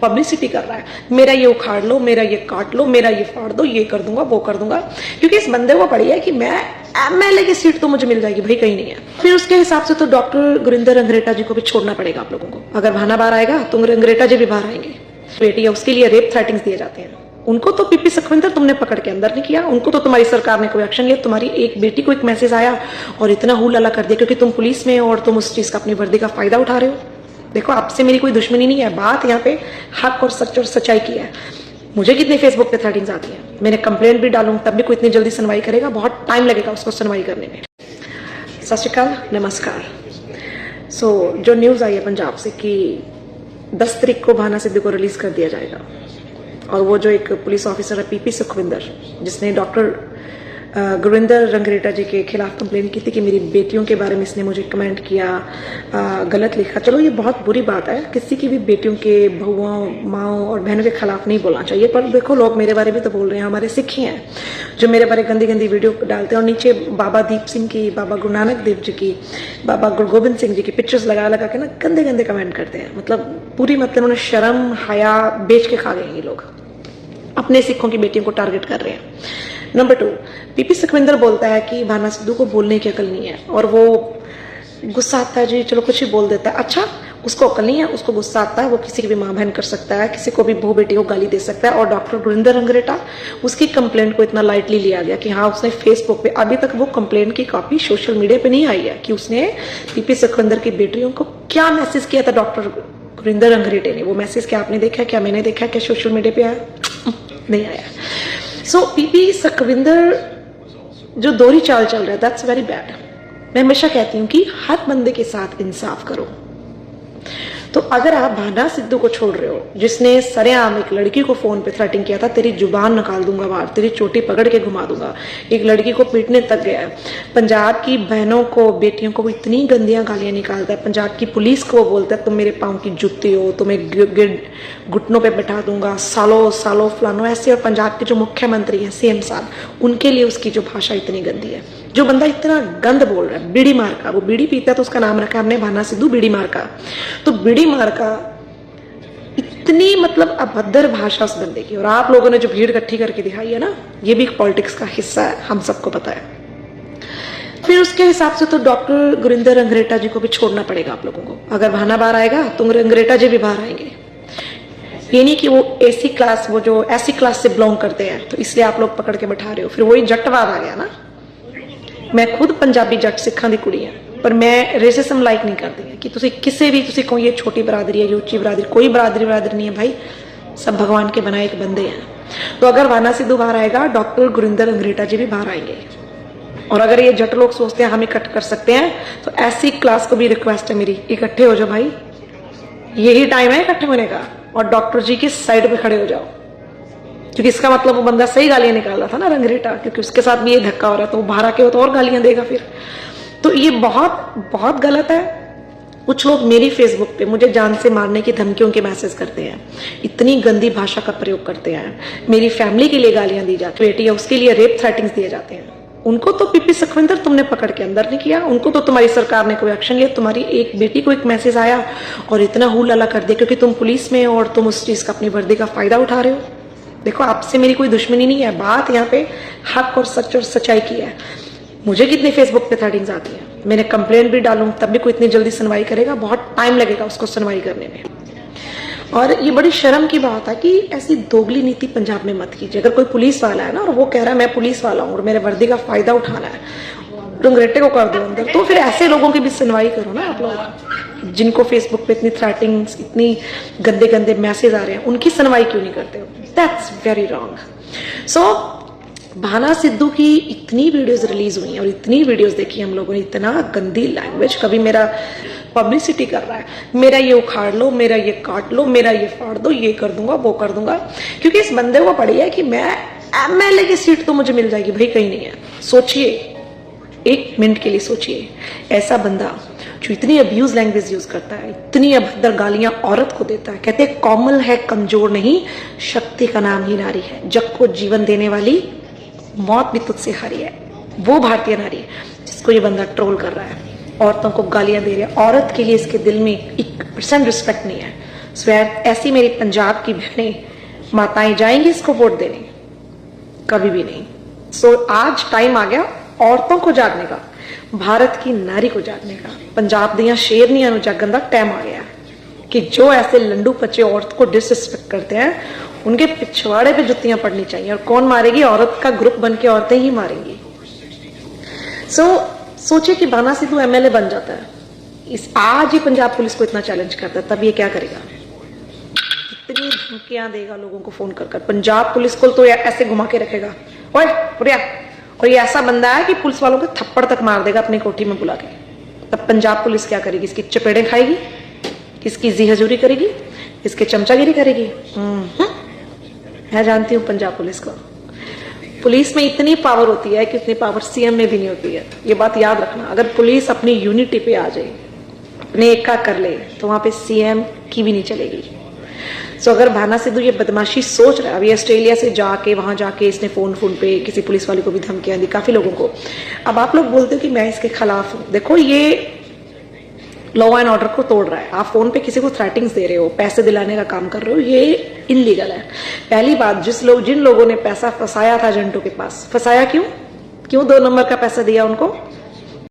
Publicity कर रहा है, मेरा ये उखाड़ लो, मेरा ये काट लो, मेरा ये फाड़ दो, ये कर दूंगा, वो कर दूंगा, क्योंकि इस बंदे को पड़ी है कि मैं एमएलए की सीट तो मुझे मिल जाएगी, भाई कहीं नहीं है। फिर उसके हिसाब से तो डॉक्टर गुरिंदर रंगरेटा जी को भी छोड़ना पड़ेगा आप लोगों को। अगर भाना बाहर आएगा तो रंगरेटा जी भी बाहर आएंगे। बेटी है उसके लिए रेप थ्रेटिंग्स दिए जाते हैं। उनको तो पीपी सुखविंदर तुमने पकड़ के अंदर नहीं किया, उनको तो तुम्हारी सरकार ने कोई एक्शन लिया। तुम्हारी एक बेटी को एक मैसेज आया और इतना हुलाला कर दिया क्योंकि तुम पुलिस में हो और तुम उस चीज का अपनी वर्दी का फायदा उठा रहे हो। देखो आपसे मेरी कोई दुश्मनी नहीं है, बात यहाँ पे हक और सच और सच्चाई की है। मुझे कितनी फेसबुक पे थ्रेटिंग्स आती है, मैंने कंप्लेंट भी डालूं तब भी कोई इतनी जल्दी सुनवाई करेगा, बहुत टाइम लगेगा उसको सुनवाई करने में। सत श्री अकाल, नमस्कार। जो न्यूज़ आई है पंजाब से कि 10 तारीख को भाना सिद्धू को रिलीज कर दिया जाएगा, और वो जो एक पुलिस ऑफिसर है पीपी सुखविंदर, जिसने डॉक्टर गुरिंदर रंगरेटा जी के खिलाफ कंप्लेन की थी कि मेरी बेटियों के बारे में इसने मुझे कमेंट किया, गलत लिखा। चलो ये बहुत बुरी बात है, किसी की भी बेटियों के बहुओं माओं और बहनों के खिलाफ नहीं बोलना चाहिए। पर देखो लोग मेरे बारे में तो बोल रहे हैं, हमारे सिख ही हैं जो मेरे बारे गंदी गंदी वीडियो डालते हैं और नीचे बाबा दीप सिंह की, बाबा गुरु नानक देव जी की, बाबा गुरु गोबिंद सिंह जी की पिक्चर्स लगा लगा के ना गंदे गंदे कमेंट करते हैं। मतलब पूरी मतलब उन्होंने शर्म हया बेच के खा गए ये लोग, अपने सिखों की बेटियों को टारगेट कर रहे हैं। नंबर 2, पीपी सुखविंदर बोलता है कि भाना सिद्धू को बोलने की अकल नहीं है, और वो गुस्सा आता है जी, चलो कुछ ही बोल देता है। अच्छा, उसको अकल नहीं है, उसको गुस्सा आता है, वो किसी की भी मां बहन कर सकता है, किसी को भी बहू बेटी को गाली दे सकता है। और डॉक्टर गुरिंदर रंगरेटा, उसकी कंप्लेंट को इतना लाइटली लिया गया कि हाँ उसने फेसबुक पे, अभी तक वो कंप्लेंट की कॉपी सोशल मीडिया पे नहीं आई है कि उसने पीपी सुखविंदर की बेटियों को क्या मैसेज किया था डॉक्टर गुरिंदर रंगरेटे ने। वो मैसेज क्या आपने देखा, क्या मैंने देखा, क्या सोशल मीडिया पे आया? नहीं आया। पीपी सुखविंदर जो दोहरी चाल चल रहा है, दैट्स वेरी बैड। मैं हमेशा कहती हूँ कि हर बंदे के साथ इंसाफ करो। तो अगर आप भाना सिद्धू को छोड़ रहे हो, जिसने सरेआम एक लड़की को फोन पे थ्रेटिंग किया था, तेरी जुबान निकाल दूंगा बाहर, तेरी चोटी पकड़ के घुमा दूंगा, एक लड़की को पीटने तक गया है। पंजाब की बहनों को, बेटियों को वो इतनी गंदियां गालियां निकालता है। पंजाब की पुलिस को वो बोलता है तुम मेरे पाँव की जुत्ती हो, तुम्हें घुटनों पे बैठा दूंगा, सालों सालों फलानो ऐसे। और पंजाब के जो मुख्यमंत्री हैं सीएम साहब, उनके लिए उसकी जो भाषा इतनी गंदी है। जो बंदा इतना गंद बोल रहा है, बीड़ी मार का, वो बीड़ी पीता है तो उसका नाम रखा हमने भाना सिद्धू बीड़ी मार का। तो बीड़ी मार का इतनी मतलब अभद्र भाषा उस बंदे की। और आप लोगों ने जो भीड़ इकट्ठी करके दिखाई है ना, ये भी पॉलिटिक्स का हिस्सा है, हम सबको पता है। फिर उसके हिसाब से तो डॉक्टर गुरिंदर रंगरेटा जी को भी छोड़ना पड़ेगा आप लोगों को। अगर भाना बाहर आएगा तो रंगरेटा जी भी बाहर आएंगे। ये नहीं कि वो एसी क्लास, वो जो ऐसी क्लास से बिलोंग करते हैं तो इसलिए आप लोग पकड़ के बैठा रहे हो। फिर वही जटवाद आ गया ना। मैं खुद पंजाबी जट सिखा दी कुड़ी है, पर मैं रेसिज्म लाइक नहीं करती है कि तुसी किसी भी, तुसी को ये छोटी बरादरी है, ये ऊंची बरादरी, कोई बरादरी नहीं है भाई, सब भगवान के बनाए एक बंदे हैं। तो अगर भाना सिद्धू बाहर आएगा, डॉक्टर गुरिंदर रंगरेटा जी भी बाहर आएंगे। और अगर ये जट लोग सोचते हैं हम इकट्ठ कर सकते हैं, तो ऐसी क्लास को भी रिक्वेस्ट है मेरी, इकट्ठे हो जाओ भाई, यही टाइम है इकट्ठे होने का। और डॉक्टर जी की साइड पे खड़े हो जाओ, क्योंकि इसका मतलब वो बंदा सही गालियां निकाल रहा था ना रंगरेटा, क्योंकि उसके साथ भी ये धक्का हो रहा था। वो बाहर आके हो तो और गालियां देगा फिर। तो ये बहुत बहुत गलत है। कुछ लोग मेरी फेसबुक पे मुझे जान से मारने की धमकियों के मैसेज करते हैं, इतनी गंदी भाषा का प्रयोग करते हैं, मेरी फैमिली के लिए गालियां दी जाती है, बेटी है उसके लिए रेप थ्रेटिंग्स दिए जाते हैं। उनको तो पीपी सुखविंदर तुमने पकड़ के अंदर नहीं किया, उनको तो तुम्हारी सरकार ने कोई एक्शन लिया। तुम्हारी एक बेटी को एक मैसेज आया और इतना हुलाला कर दिया क्योंकि तुम पुलिस में हो और तुम उस चीज का अपनी वर्दी का फायदा उठा रहे हो। देखो आपसे मेरी कोई दुश्मनी नहीं है, बात यहाँ पे हक और सच और सच्चाई की है। मुझे कितनी फेसबुक पे थ्रेटिंग्स आती है, मैंने कंप्लेंट भी डालूं तब भी कोई इतनी जल्दी सुनवाई करेगा, बहुत टाइम लगेगा उसको सुनवाई करने में। और ये बड़ी शर्म की बात है कि ऐसी दोगली नीति पंजाब में मत कीजिए। अगर कोई पुलिस वाला है ना और वो कह रहा है मैं पुलिस वाला हूँ और मेरे वर्दी का फायदा उठाना है, रंगरेटे को कर दो अंदर। तो फिर ऐसे लोगों की भी सुनवाई करो ना आप लोग, जिनको फेसबुक पे इतनी थ्रेटिंग्स, इतनी गंदे गंदे मैसेज आ रहे हैं, उनकी सुनवाई क्यों नहीं करते हो? That's very wrong. Bhana Sidhu की इतनी वीडियोस रिलीज हुई हैं और इतनी वीडियोस देखी हम लोगों ने, इतना गंदी लैंग्वेज। कभी मेरा पब्लिसिटी कर रहा है, मेरा ये उखाड़ लो, मेरा ये काट लो, मेरा ये फाड़ दो, ये कर दूंगा, वो कर दूंगा, क्योंकि इस बंदे को पड़ी है कि मैं एमएलए की सीट तो मुझे मिल जाएगी, भाई कहीं नहीं है। सोचिए, एक मिनट के लिए सोचिए, ऐसा बंदा जो इतनी अब्यूज लैंग्वेज यूज करता है, इतनी अभद्र गालियां औरत को देता है। कहते हैं कोमल है कमजोर नहीं, शक्ति का नाम ही नारी है, जग को जीवन देने वाली मौत भी तुझसे हारी है। वो भारतीय नारी जिसको ये बंदा ट्रोल कर रहा है, औरतों को गालियां दे रहा है। औरत के लिए इसके दिल में 1% रिस्पेक्ट नहीं है। सो ऐसी मेरी पंजाब की बहनें माताएं जाएंगी इसको वोट देने? कभी भी नहीं। सो आज टाइम आ गया औरतों को जागने का, भारत की नारी को जागने का, पंजाब दियां शेरनियां नु जागन दा टाइम आ गया कि जो ऐसे लंडू बच्चे औरत को डिसरिस्पेक्ट करते हैं उनके पिछवाड़े पे जुत्तियां पड़नी चाहिए। और कौन मारेगी? औरत का ग्रुप बन के औरतें ही मारेंगी। सोचे कि भाना सिद्धू एमएलए बन जाता है, आज ही पंजाब पुलिस को इतना चैलेंज करता है, तब ये क्या करेगा? कितनी धमकियां देगा लोगों को फोन कर कर। पंजाब पुलिस को तो ऐसे घुमा के रखेगा, ओए उड़िया। और ये ऐसा बंदा है कि पुलिस वालों को थप्पड़ तक मार देगा अपनी कोठी में बुला के। तब पंजाब पुलिस क्या करेगी? इसकी चपेड़े खाएगी, इसकी जी हजूरी करेगी, इसके चमचागिरी करेगी। मैं जानती हूं पंजाब पुलिस को। पुलिस में इतनी पावर होती है कि उतनी पावर सीएम में भी नहीं होती है। ये बात याद रखना। अगर पुलिस अपनी यूनिटी पे आ जाए, अपने एका कर ले, तो वहां पे सीएम की भी नहीं चलेगी। सो अगर भाना सिद्धू ये बदमाशी सोच रहा है, अभी ऑस्ट्रेलिया से जाके वहां जाके इसने फोन पे किसी पुलिस वाले को भी धमकियां दी, काफी लोगों को। अब आप लोग बोलते हो कि मैं इसके खिलाफ हूं। देखो, ये लॉ एंड ऑर्डर को तोड़ रहा है। आप फोन पे किसी को थ्रेटिंग्स दे रहे हो, पैसे दिलाने का काम कर रहे हो, ये इनलीगल है। पहली बात, जिन लोगों ने पैसा फंसाया था जंटू के पास, फंसाया क्यों 2 नंबर का पैसा दिया उनको?